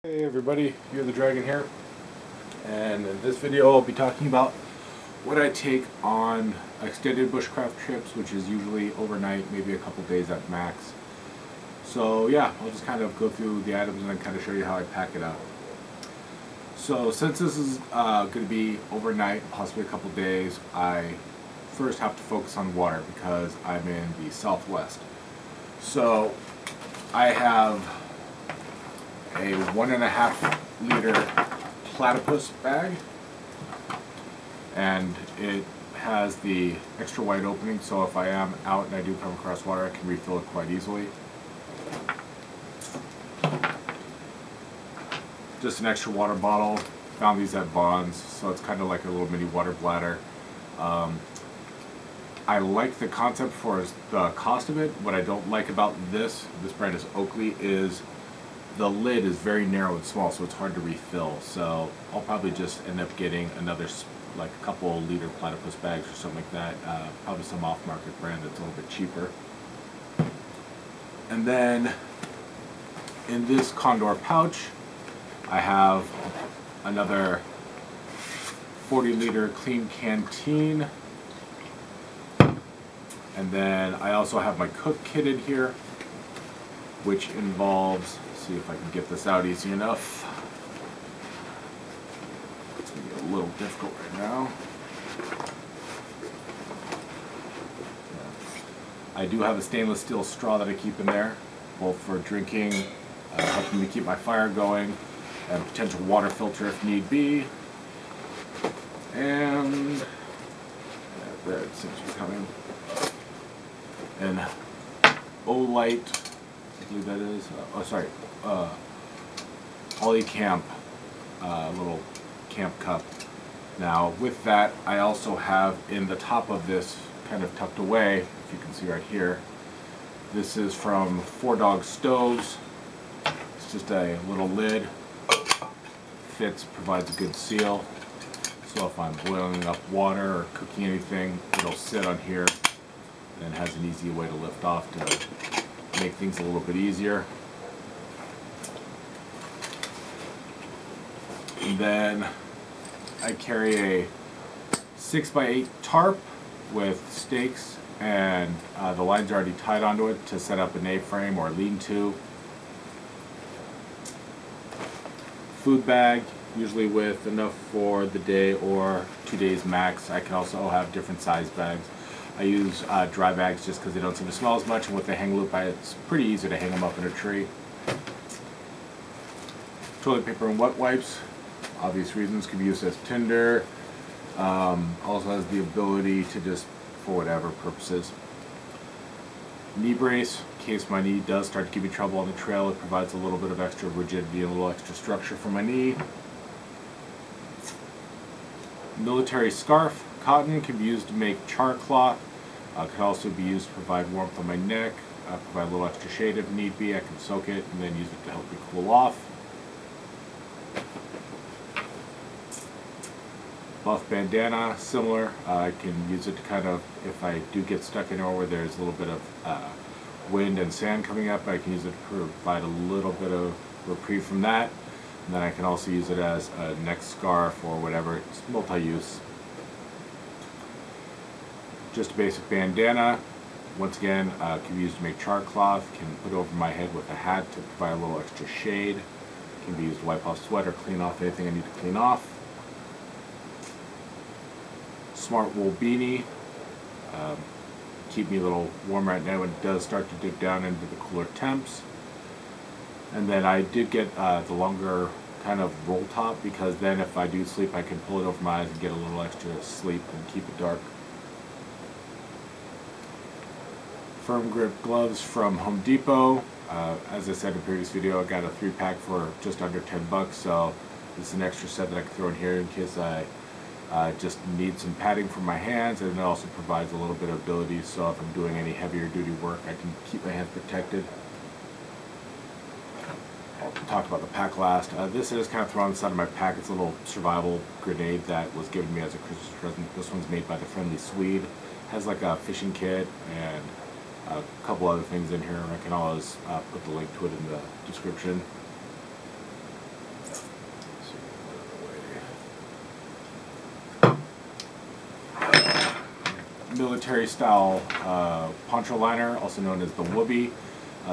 Hey everybody, you're the Dragon here, and in this video I'll be talking about what I take on extended bushcraft trips, which is usually overnight, maybe a couple days at max. So yeah, I'll just kind of go through the items and then kind of show you how I pack it out. So since this is going to be overnight, possibly a couple days, I first have to focus on water because I'm in the southwest. So I have a 1.5 liter platypus bag, and it has the extra wide opening, so if I am out and I do come across water, I can refill it quite easily. Just an extra water bottle. Found these at Vons, so it's kind of like a little mini water bladder. I like the concept for the cost of it. What I don't like about this brand is Oakley, is the lid is very narrow and small, so it's hard to refill. So I'll probably just end up getting another, like a couple liter platypus bags or something like that. Probably some off-market brand that's a little bit cheaper. And then in this Condor pouch, I have another 40 liter clean canteen. And then I also have my cook kit in here, which involves, see if I can get this out easy enough. It's going to be a little difficult right now. I do have a stainless steel straw that I keep in there, both for drinking, helping me keep my fire going, and a potential water filter if need be. And there it seems to be coming. And Olight, I believe that is, Ollie Camp, little camp cup. Now with that, I also have in the top of this, kind of tucked away, if you can see right here, this is from 4Dog Stoves. It's just a little lid, fits, provides a good seal. So if I'm boiling up water or cooking anything, it'll sit on here and has an easy way to lift off to make things a little bit easier. And then I carry a 6x8 tarp with stakes, and the lines are already tied onto it to set up an A-frame or lean-to. Food bag, usually with enough for the day or 2 days max. I can also have different size bags. I use dry bags just because they don't seem to smell as much, and with the hang loop, it's pretty easy to hang them up in a tree. Toilet paper and wet wipes, obvious reasons, can be used as tinder. Also has the ability to just, for whatever purposes. Knee brace, in case my knee does start to give me trouble on the trail. It provides a little bit of extra rigidity and a little extra structure for my knee. Military scarf, cotton, can be used to make char cloth. Can also be used to provide warmth on my neck, provide a little extra shade if need be. I can soak it and then use it to help me cool off. Buff bandana, similar. I can use it to kind of, if I do get stuck anywhere where there's a little bit of wind and sand coming up, I can use it to provide a little bit of reprieve from that. And then I can also use it as a neck scarf or whatever. It's multi-use. Just a basic bandana. Once again, can be used to make char cloth. Can put over my head with a hat to provide a little extra shade. Can be used to wipe off sweat or clean off anything I need to clean off. Smart wool beanie. Keep me a little warm right now when it does start to dip down into the cooler temps. And then I did get the longer kind of roll top, because then if I do sleep, I can pull it over my eyes and get a little extra sleep and keep it dark. Firm grip gloves from Home Depot. As I said in a previous video, I got a 3-pack for just under 10 bucks, so this is an extra set that I can throw in here in case I just need some padding for my hands, and it also provides a little bit of ability, so if I'm doing any heavier duty work, I can keep my hands protected. I'll talk about the pack last. This is kind of thrown on the side of my pack. It's a little survival grenade that was given to me as a Christmas present. This one's made by the Friendly Swede. It has like a fishing kit and a couple other things in here. I can always put the link to it in the description. military style poncho liner, also known as the Whoopee.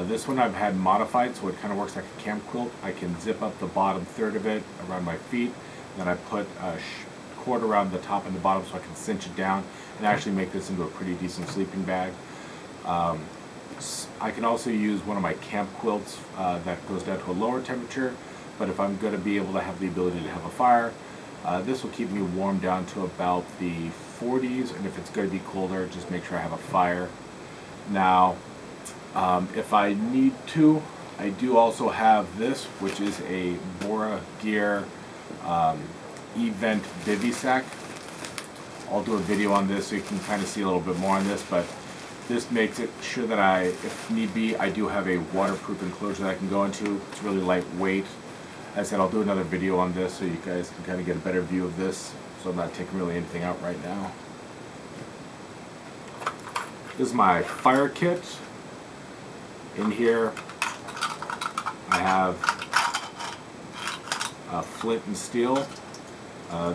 This one I've had modified so it kind of works like a camp quilt. I can zip up the bottom third of it around my feet, then I put a cord around the top and the bottom so I can cinch it down and actually make this into a pretty decent sleeping bag. I can also use one of my camp quilts that goes down to a lower temperature, but if I'm going to be able to have the ability to have a fire, this will keep me warm down to about the 40s, and if it's going to be colder, just make sure I have a fire. Now, if I need to, I do also have this, which is a Bora Gear Event Bivy Sack. I'll do a video on this so you can kind of see a little bit more on this, but this makes it sure that if need be, I do have a waterproof enclosure that I can go into. It's really lightweight. As I said, I'll do another video on this so you guys can kind of get a better view of this, so I'm not taking really anything out right now. This is my fire kit. In here I have flint and steel.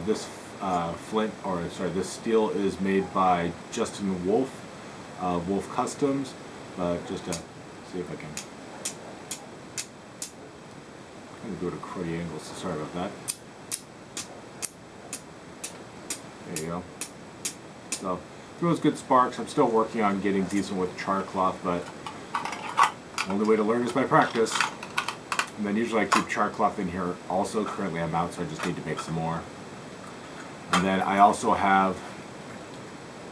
This steel is made by Justin Wolf, Wolf Customs. Just to see if I can. I'm going to do it at cruddy angles, so sorry about that. There you go. So, throws good sparks. I'm still working on getting decent with char cloth, but the only way to learn is by practice. And then usually I keep char cloth in here also. Currently I'm out, so I just need to make some more. And then I also have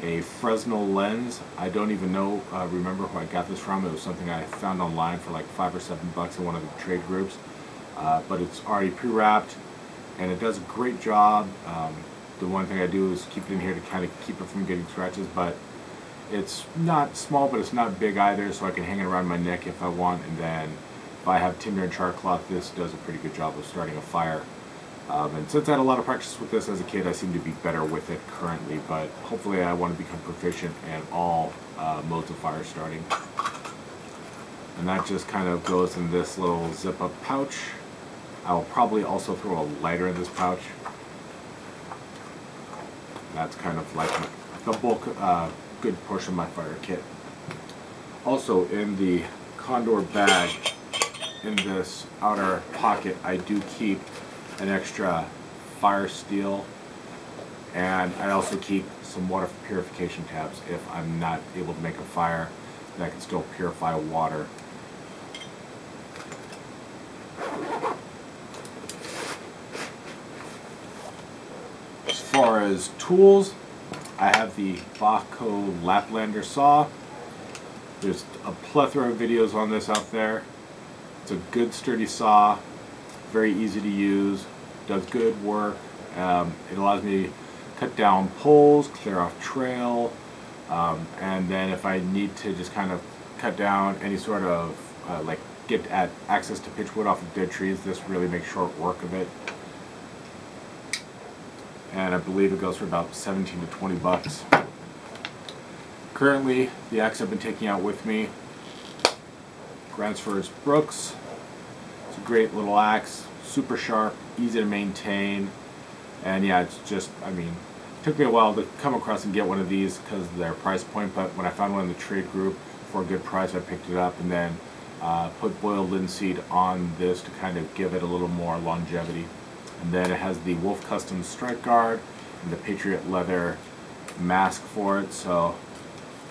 a Fresnel lens. I don't even remember who I got this from. It was something I found online for like $5 or $7 in one of the trade groups. But it's already pre-wrapped, and it does a great job. The one thing I do is keep it in here to kind of keep it from getting scratches, but it's not small, but it's not big either, so I can hang it around my neck if I want. And then if I have tinder and char cloth, this does a pretty good job of starting a fire. And since I had a lot of practice with this as a kid, I seem to be better with it currently, but hopefully I want to become proficient in all modes of fire starting. And that just kind of goes in this little zip-up pouch. I will probably also throw a lighter in this pouch. That's kind of like the bulk, good portion of my fire kit. Also in the Condor bag, in this outer pocket, I do keep an extra fire steel, and I also keep some water purification tabs if I'm not able to make a fire, that can still purify water. As far as tools, I have the Bahco Laplander saw. There's a plethora of videos on this out there. It's a good sturdy saw, very easy to use, does good work. It allows me to cut down poles, clear off trail, and then if I need to just kind of cut down any sort of like get at access to pitch wood off of dead trees, this really makes short work of it. And I believe it goes for about 17 to 20 bucks. Currently, the axe I've been taking out with me, Gransford's Brooks. It's a great little axe, super sharp, easy to maintain, and yeah, it's just, I mean, it took me a while to come across and get one of these because of their price point, but when I found one in the trade group for a good price, I picked it up and then put boiled linseed on this to kind of give it a little more longevity. And then it has the Wolf Custom strike guard and the Patriot leather mask for it, so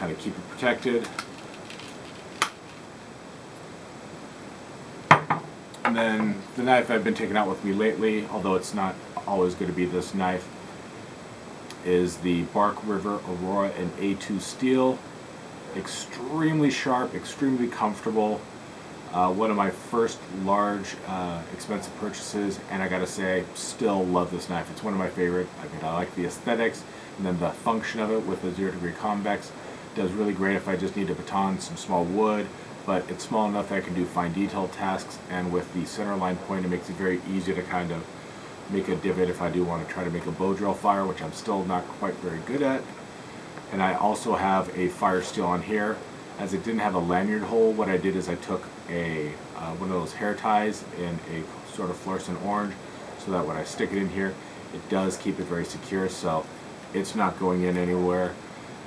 kind of keep it protected. And then the knife I've been taking out with me lately, although it's not always going to be this knife, is the Bark River Aurora in A2 steel. Extremely sharp, extremely comfortable. One of my first large, expensive purchases, and I gotta say, still love this knife. It's one of my favorite. I mean, I like the aesthetics, and then the function of it with the 0-degree convex does really great if I just need to baton some small wood, but it's small enough that I can do fine detail tasks, and with the center line point, it makes it very easy to kind of make a divot if I do want to try to make a bow drill fire, which I'm still not quite very good at. And I also have a fire steel on here. As it didn't have a lanyard hole, what I did is I took one of those hair ties in a sort of fluorescent orange, so that when I stick it in here, it does keep it very secure, so it's not going in anywhere.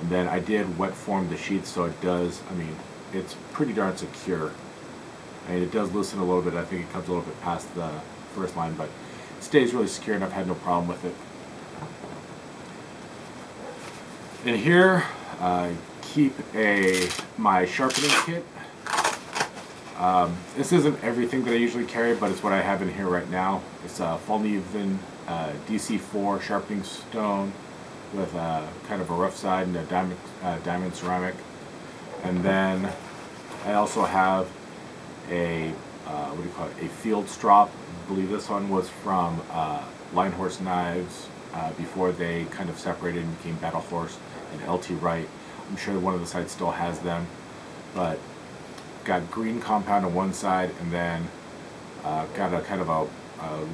And then I did wet form the sheets, so it does, I mean, it's pretty darn secure. I mean, it does loosen a little bit. I think it comes a little bit past the first line, but it stays really secure, and I've had no problem with it. In here, I keep my sharpening kit. This isn't everything that I usually carry, but it's what I have in here right now. It's a Fallen DC4 sharpening stone with kind of a rough side and a diamond ceramic. And then I also have a what do you call it? A field strop. I believe this one was from Line Horse Knives before they kind of separated and became Battle Horse and LT Wright. I'm sure one of the sites still has them, but got green compound on one side, and then got a kind of a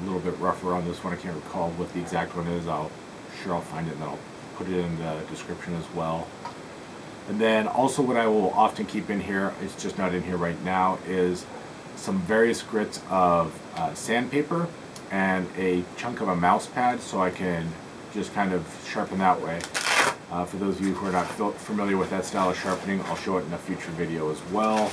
little bit rougher on this one. I can't recall what the exact one is. I'll find it, and then I'll put it in the description as well. And then also what I will often keep in here, it's just not in here right now, is some various grits of sandpaper and a chunk of a mouse pad, so I can just kind of sharpen that way. For those of you who are not familiar with that style of sharpening, I'll show it in a future video as well.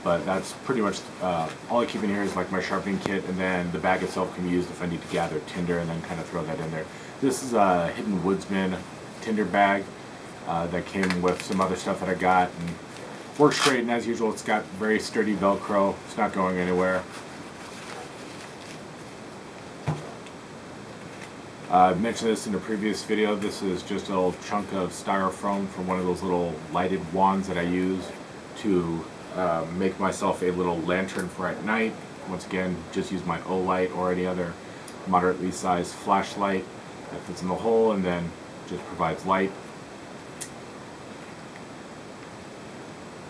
But that's pretty much all I keep in here is like my sharpening kit, and then the bag itself can be used if I need to gather tinder and then kind of throw that in there. This is a Hidden Woodsman tinder bag that came with some other stuff that I got, and works great, and as usual it's got very sturdy Velcro. It's not going anywhere. I mentioned this in a previous video. This is just a little chunk of styrofoam from one of those little lighted wands that I use to make myself a little lantern for at night. Once again, just use my O-light or any other moderately sized flashlight that fits in the hole and then just provides light.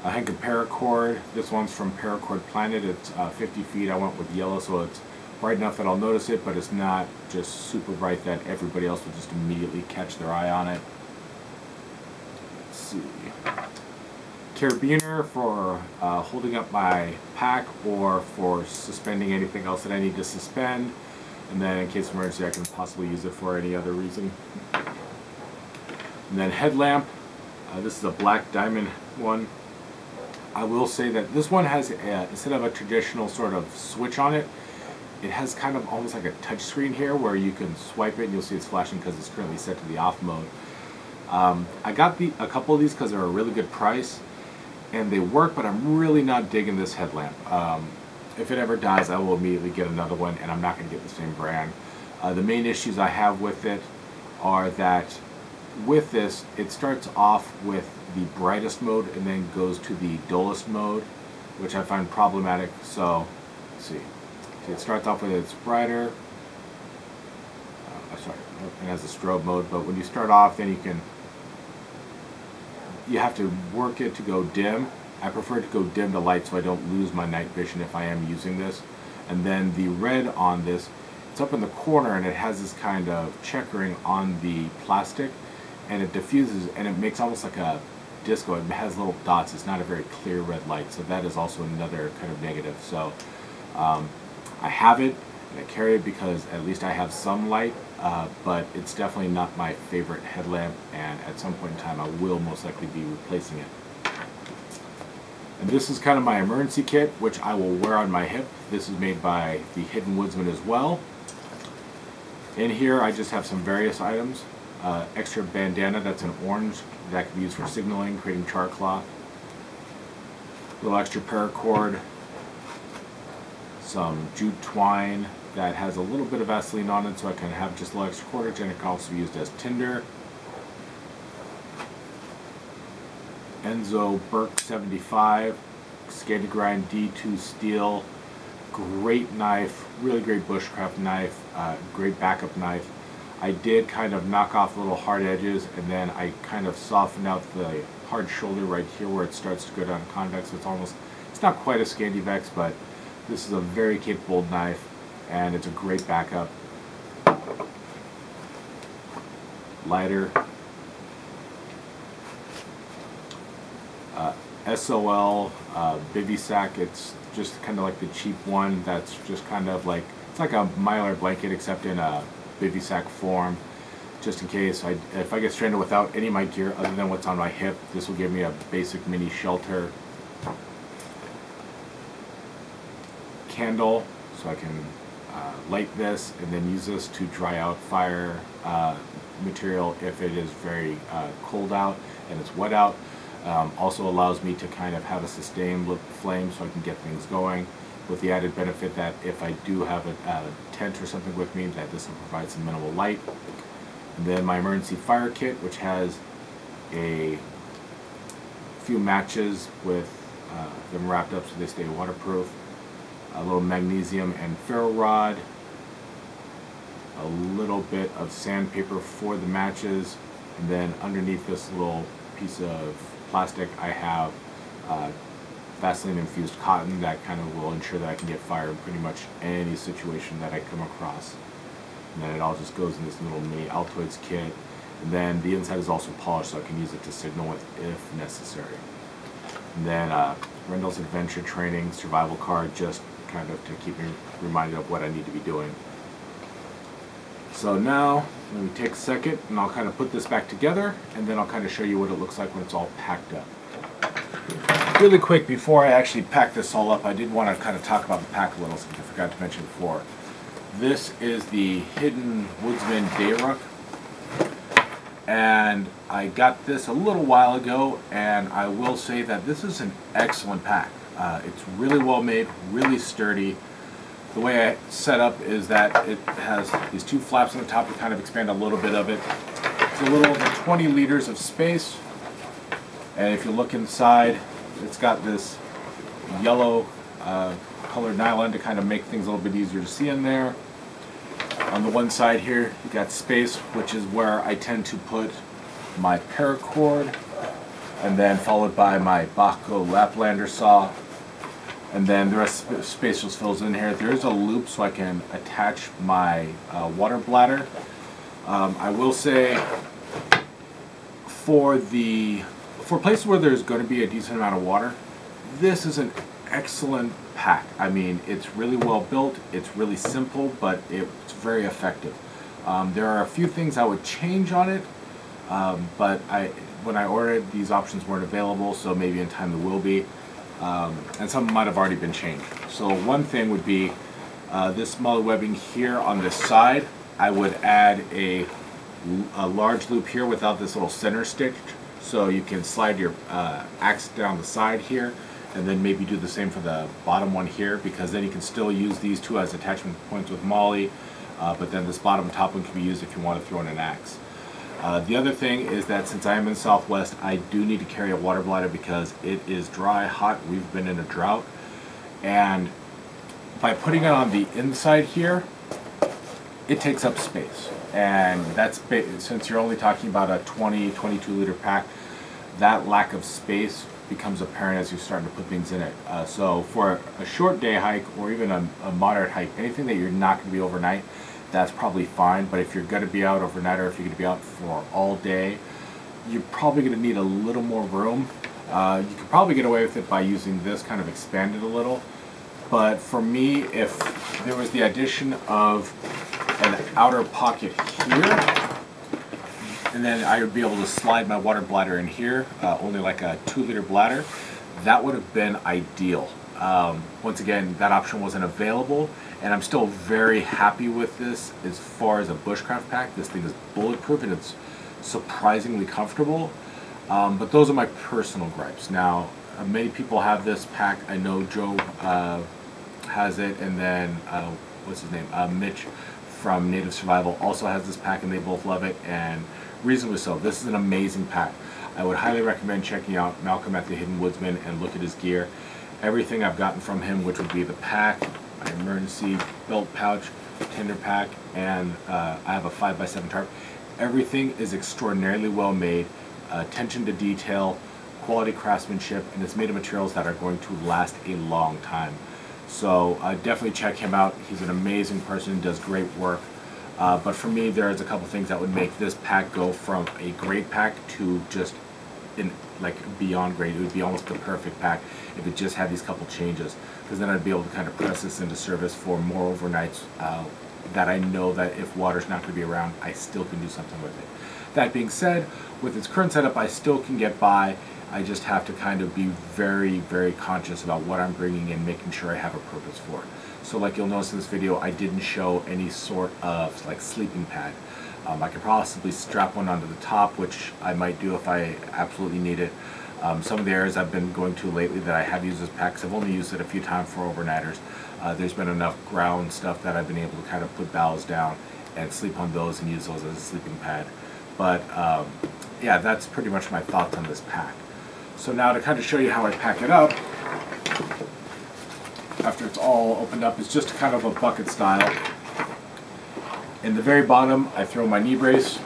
A hank of paracord. This one's from Paracord Planet. It's 50 feet. I went with yellow, so it's bright enough that I'll notice it, but it's not just super bright that everybody else will just immediately catch their eye on it. Let's see. Carabiner for holding up my pack or for suspending anything else that I need to suspend, and then in case of emergency I can possibly use it for any other reason. And then headlamp. This is a black diamond one. I will say that this one has instead of a traditional sort of switch on it, it has kind of almost like a touch screen here where you can swipe it and you'll see it's flashing because it's currently set to the off mode. I got a couple of these because they're a really good price and they work, but I'm really not digging this headlamp. If it ever dies, I will immediately get another one, and I'm not going to get the same brand. The main issues I have with it are that with this, it starts off with the brightest mode and then goes to the dullest mode, which I find problematic. So, let's see. It starts off with its brighter. Sorry, it has a strobe mode, but when you start off, then you have to work it to go dim. I prefer to go dim to light so I don't lose my night vision if I am using this. And then the red on this, it's up in the corner and it has this kind of checkering on the plastic, and it diffuses and it makes almost like a disco. It has little dots. It's not a very clear red light, so that is also another kind of negative. So I have it and I carry it because at least I have some light, but it's definitely not my favorite headlamp, and at some point in time I will most likely be replacing it. And this is kind of my emergency kit, which I will wear on my hip. This is made by the Hidden Woodsman as well. In here I just have some various items. Extra bandana, that's an orange, that can be used for signaling, creating char cloth. A little extra paracord. Some jute twine that has a little bit of Vaseline on it so I can have just a little extra cordage, and it can also be used as tinder. Enzo Burke 75 Scanty Grind D2 steel. Great knife, really great bushcraft knife, great backup knife. I did kind of knock off little hard edges, and then I kind of softened out the hard shoulder right here where it starts to go down convex. It's not quite a Scandivex, but this is a very capable knife, and it's a great backup. Lighter. SOL bivy sack. It's just kind of like the cheap one that's just kind of like, it's like a Mylar blanket except in a bivy sack form. just in case if I get stranded without any of my gear other than what's on my hip. This will give me a basic mini shelter. Candle, so I can light this and then use this to dry out fire material if it is very cold out and it's wet out. Also allows me to kind of have a sustained flame so I can get things going, with the added benefit that if I do have a tent or something with me, that this will provide some minimal light. And then my emergency fire kit, which has a few matches with them wrapped up so they stay waterproof, a little magnesium and ferro rod, a little bit of sandpaper for the matches, and then underneath this little piece of plastic I have Vaseline infused cotton that kind of will ensure that I can get fire in pretty much any situation that I come across. And then it all just goes in this little mini Altoids kit, and then the inside is also polished so I can use it to signal with if necessary. And then Rendell's Adventure Training survival card, just kind of to keep me reminded of what I need to be doing. So now let me take a second and I'll kind of put this back together, and then I'll kind of show you what it looks like when it's all packed up. Really quick, before I actually pack this all up, I did want to kind of talk about the pack a little, something I forgot to mention before. This is the Hidden Woodsman Day Ruck, and I got this a little while ago, and I will say that this is an excellent pack. It's really well made, really sturdy. The way I set up is that it has these two flaps on the top to kind of expand a little bit of it. It's a little over 20 liters of space, and if you look inside, it's got this yellow colored nylon to kind of make things a little bit easier to see in there. On the one side here, you got space, which is where I tend to put my paracord, and then followed by my Bachko Laplander saw. And then the rest of the space just fills in here. There is a loop so I can attach my water bladder. I will say, for places where there's going to be a decent amount of water, this is an excellent pack. I mean, it's really well built, it's really simple, but it's very effective. There are a few things I would change on it, but when I ordered, these options weren't available, so maybe in time there will be. And some might have already been changed. So one thing would be this molly webbing here on this side. I would add a large loop here without this little center stitch, so you can slide your axe down the side here, and then maybe do the same for the bottom one here, because then you can still use these two as attachment points with molly, but then this bottom and top one can be used if you want to throw in an axe. The other thing is that since I am in Southwest, I do need to carry a water bladder because it is dry, hot. We've been in a drought, and by putting it on the inside here, it takes up space, and that's since you're only talking about a 22 liter pack, that lack of space becomes apparent as you're starting to put things in it. So for a short day hike or even a moderate hike, anything that you're not going to be overnight, that's probably fine. But if you're going to be out overnight, or if you're going to be out for all day, you're probably going to need a little more room. You could probably get away with it by using this, kind of expanded a little. But for me, if there was the addition of an outer pocket here, and then I would be able to slide my water bladder in here, only like a 2 liter bladder, that would have been ideal. Once again, that option wasn't available, and I'm still very happy with this as far as a bushcraft pack. This thing is bulletproof and it's surprisingly comfortable, but those are my personal gripes. Now, many people have this pack. I know Joe has it, and then what's his name, Mitch from Native Survival also has this pack, and they both love it, and reasonably so. This is an amazing pack. I would highly recommend checking out Malcolm at the Hidden Woodsman and look at his gear. Everything I've gotten from him, which would be the pack, my emergency belt pouch, tinder pack, and I have a 5x7 tarp. Everything is extraordinarily well made, attention to detail, quality craftsmanship, and it's made of materials that are going to last a long time. So definitely check him out. He's an amazing person, does great work. But for me, there's a couple things that would make this pack go from a great pack to just beyond great. It would be almost the perfect pack if it just had these couple changes, because then I'd be able to kind of press this into service for more overnights that I know that if water's not going to be around, I still can do something with it. That being said, with its current setup, I still can get by. I just have to kind of be very, very conscious about what I'm bringing in, making sure I have a purpose for it. So like you'll notice in this video, I didn't show any sort of like sleeping pad. I could possibly strap one onto the top, which I might do if I absolutely need it. Some of the areas I've been going to lately that I have used as packs, I've only used it a few times for overnighters. There's been enough ground stuff that I've been able to kind of put bowels down and sleep on those and use those as a sleeping pad. But yeah, that's pretty much my thoughts on this pack. So now to kind of show you how I pack it up, after it's all opened up, it's just kind of a bucket style. In the very bottom, I throw my knee brace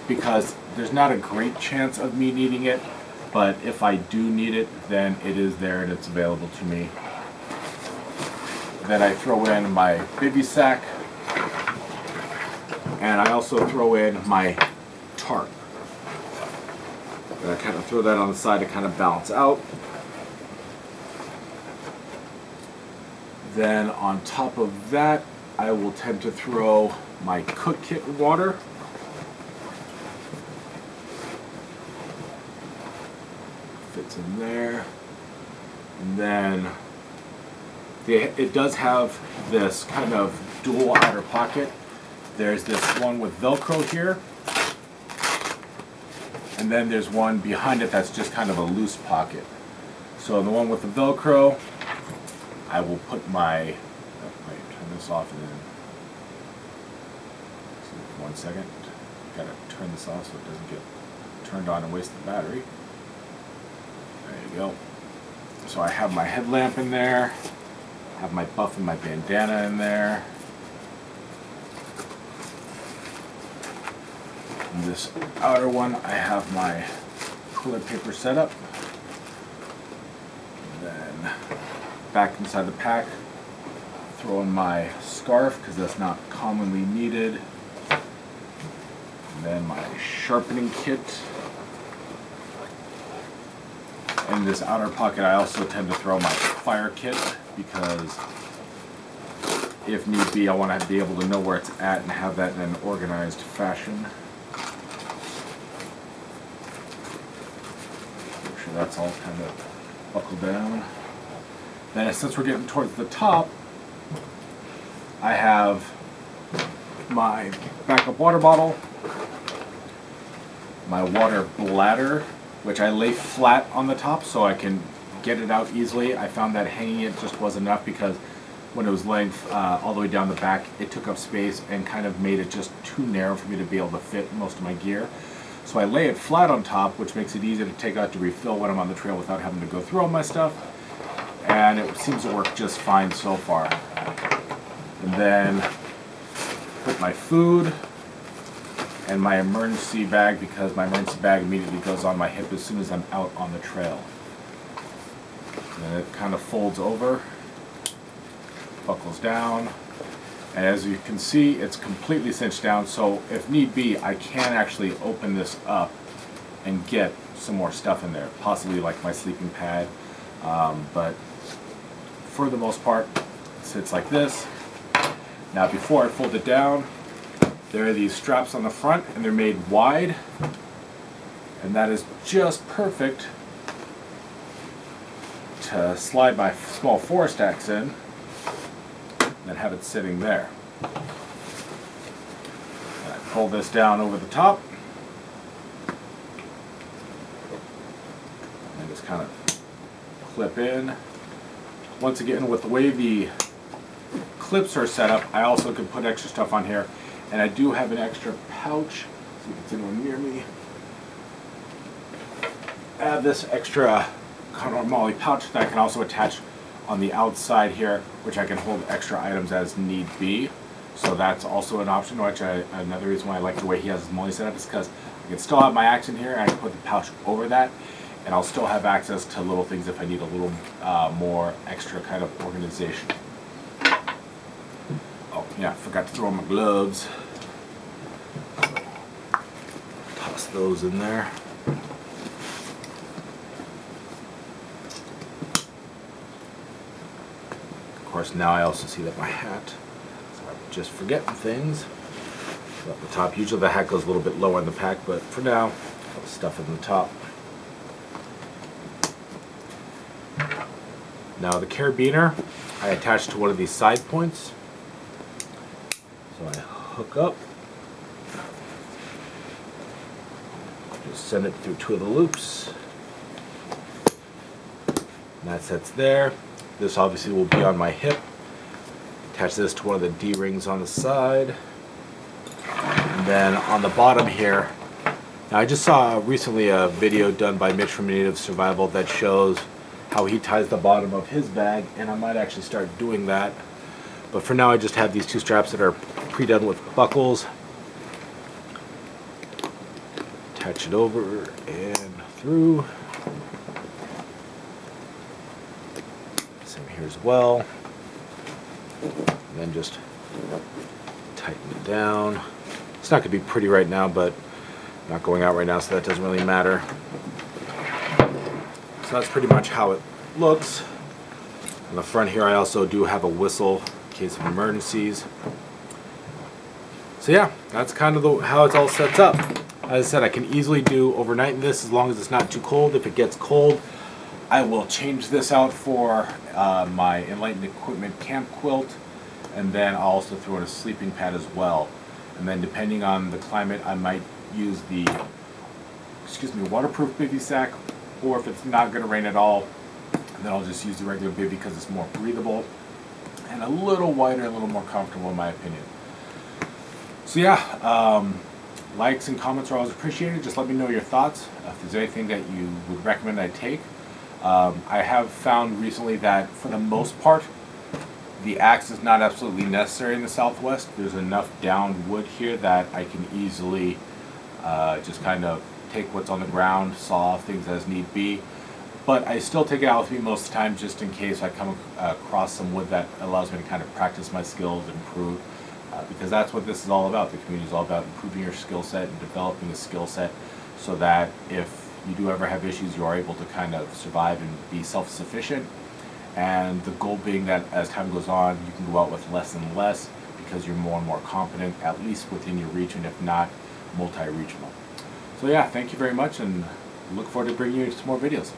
because there's not a great chance of me needing it, but if I do need it, then it is there and it's available to me. Then I throw in my bivy sack, and I also throw in my tarp. And I kind of throw that on the side to kind of balance out. Then on top of that, I will tend to throw my cook kit water. Fits in there. And then it does have this kind of dual outer pocket. There's this one with Velcro here. And then there's one behind it that's just kind of a loose pocket. So the one with the Velcro, I will put my, turn this off and then, 1 second, gotta turn this off so it doesn't get turned on and waste the battery. There you go. So I have my headlamp in there, have my buff and my bandana in there. And this outer one, I have my toilet paper set up. And then back inside the pack, throw in my scarf because that's not commonly needed. And then my sharpening kit. In this outer pocket, I also tend to throw my fire kit because if need be, I want to be able to know where it's at and have that in an organized fashion. Make sure that's all kind of buckled down. Then since we're getting towards the top, I have my backup water bottle, my water bladder, which I lay flat on the top so I can get it out easily. I found that hanging it just wasn't enough because when it was laying all the way down the back, it took up space and kind of made it just too narrow for me to be able to fit most of my gear. So I lay it flat on top, which makes it easy to take out to refill when I'm on the trail without having to go through all my stuff. And it seems to work just fine so far. And then put my food and my emergency bag, because my emergency bag immediately goes on my hip as soon as I'm out on the trail. And it kind of folds over, buckles down, and as you can see, it's completely cinched down, so if need be, I can actually open this up and get some more stuff in there, possibly like my sleeping pad, but for the most part, it sits like this. Now before I fold it down, there are these straps on the front, and they're made wide, and that is just perfect to slide my small forest axe in and then have it sitting there. And I pull this down over the top and just kind of clip in. Once again, with the way the clips are set up, I also can put extra stuff on here, and I do have an extra pouch. See if it's anyone near me. I have this extra kind of MOLLE pouch that I can also attach on the outside here, which I can hold extra items as need be. So that's also an option, which another reason why I like the way he has his MOLLE set up is because I can still have my axe in here and I can put the pouch over that, and I'll still have access to little things if I need a little more extra kind of organization. Oh yeah, I forgot to throw in my gloves. Toss those in there. Of course, now I also see that my hat, so I will just forgetting things. At the top, usually the hat goes a little bit lower in the pack, but for now, I'll stuff it in the top. Now the carabiner, I attach to one of these side points. So I hook up, just send it through 2 of the loops, and that sets there. This obviously will be on my hip. Attach this to one of the D-rings on the side. And then on the bottom here, now I just saw recently a video done by Mitch from Native Survival that shows how he ties the bottom of his bag, and I might actually start doing that. But for now I just have these 2 straps that are pre-done with buckles. Attach it over and through. Same here as well. And then just tighten it down. It's not going to be pretty right now, but I'm not going out right now, so that doesn't really matter. So that's pretty much how it looks. On the front here I also do have a whistle in case of emergencies. So yeah, that's kind of how it's all set up. As I said, I can easily do overnight in this as long as it's not too cold. If it gets cold, I will change this out for my Enlightened Equipment camp quilt, and then I'll also throw in a sleeping pad as well. And then depending on the climate, I might use the waterproof bivy sack, or if it's not going to rain at all, then I'll just use the regular bivy because it's more breathable and a little wider, a little more comfortable in my opinion. So yeah, likes and comments are always appreciated. Just let me know your thoughts. If there's anything that you would recommend I take. I have found recently that for the most part, the axe is not absolutely necessary in the Southwest. There's enough downed wood here that I can easily just kind of take what's on the ground, saw off things as need be. But I still take it out with me most of the time just in case I come across some wood that allows me to kind of practice my skills, improve. Because that's what this is all about. The community is all about improving your skill set and developing a skill set so that if you do ever have issues, you are able to kind of survive and be self-sufficient. And the goal being that as time goes on, you can go out with less and less because you're more and more competent, at least within your region, if not multi-regional. So yeah, thank you very much, and look forward to bringing you some more videos.